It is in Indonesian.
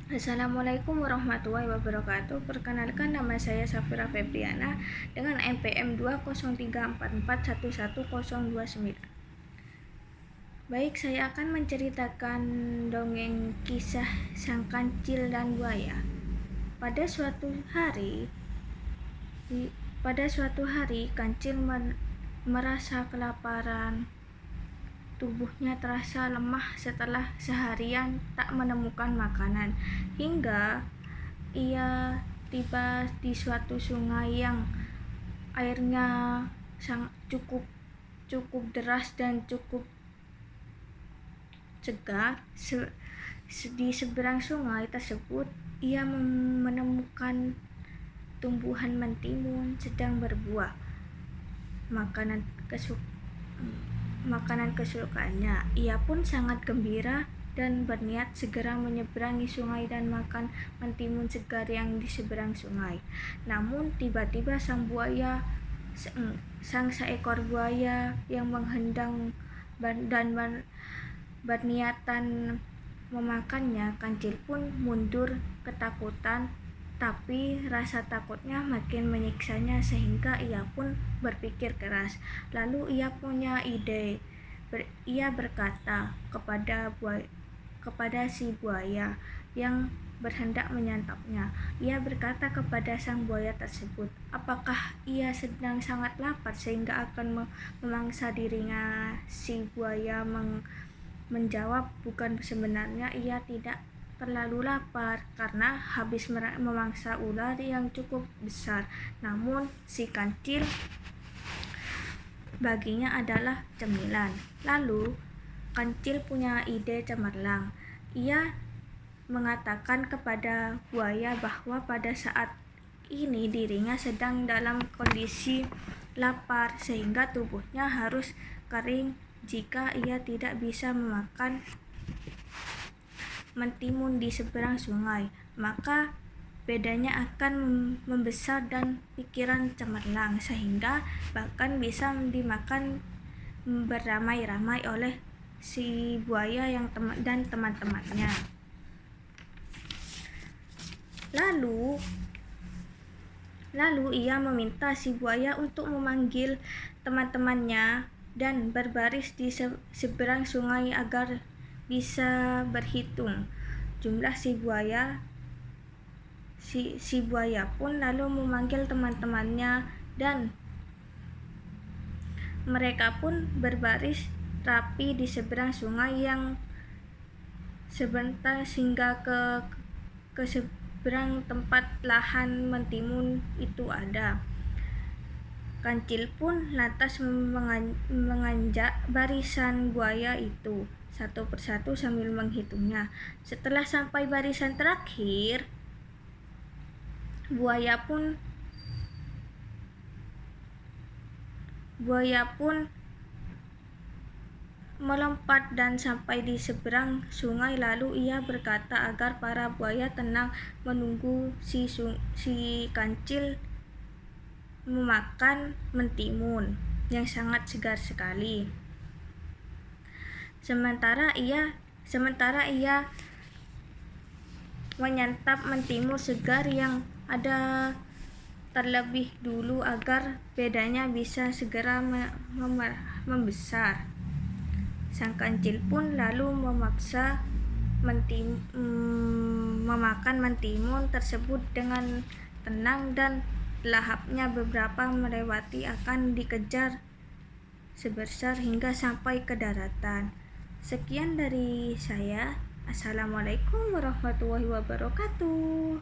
Assalamualaikum warahmatullahi wabarakatuh. Perkenalkan, nama saya Safira Febriana dengan NPM 20344111029. Baik, saya akan menceritakan dongeng kisah sang kancil dan buaya. Pada suatu hari, kancil merasa kelaparan. Tubuhnya terasa lemah setelah seharian tak menemukan makanan, hingga ia tiba di suatu sungai yang airnya cukup deras dan cukup segar. Di seberang sungai tersebut ia menemukan tumbuhan mentimun sedang berbuah, makanan kesukaannya. Ia pun sangat gembira dan berniat segera menyeberangi sungai dan makan mentimun segar yang di seberang sungai. Namun tiba-tiba sang seekor buaya yang menghadang dan berniatan memakannya. Kancil pun mundur ketakutan, tapi rasa takutnya makin menyiksanya sehingga ia pun berpikir keras. Lalu ia punya ide. Ia berkata kepada si buaya yang berhendak menyantapnya. Ia berkata kepada sang buaya tersebut, apakah ia sedang sangat lapar sehingga akan memangsa dirinya. Si buaya menjawab, bukan, sebenarnya ia tidak terlalu lapar karena habis memangsa ular yang cukup besar. Namun si kancil baginya adalah cemilan. Lalu kancil punya ide cemerlang. Ia mengatakan kepada buaya bahwa pada saat ini dirinya sedang dalam kondisi lapar sehingga tubuhnya harus kering jika ia tidak bisa memakan mentimun di seberang sungai, maka bedanya akan membesar dan pikiran cemerlang sehingga bahkan bisa dimakan beramai-ramai oleh si buaya dan teman-temannya. Lalu ia meminta si buaya untuk memanggil teman-temannya dan berbaris di seberang sungai agar bisa berhitung jumlah si buaya. Si buaya pun lalu memanggil teman-temannya dan mereka pun berbaris rapi di seberang sungai yang sebentar hingga ke seberang tempat lahan mentimun itu ada. Kancil pun lantas menginjak barisan buaya itu satu persatu sambil menghitungnya. Setelah sampai barisan terakhir, buaya pun melompat dan sampai di seberang sungai. Lalu ia berkata agar para buaya tenang menunggu si kancil memakan mentimun yang sangat segar sekali. Sementara ia menyantap mentimun segar yang ada terlebih dulu agar bedanya bisa segera membesar. Sang kancil pun lalu memaksa memakan mentimun tersebut dengan tenang dan lahapnya beberapa melewati akan dikejar sebesar hingga sampai ke daratan. Sekian dari saya. Assalamualaikum warahmatullahi wabarakatuh.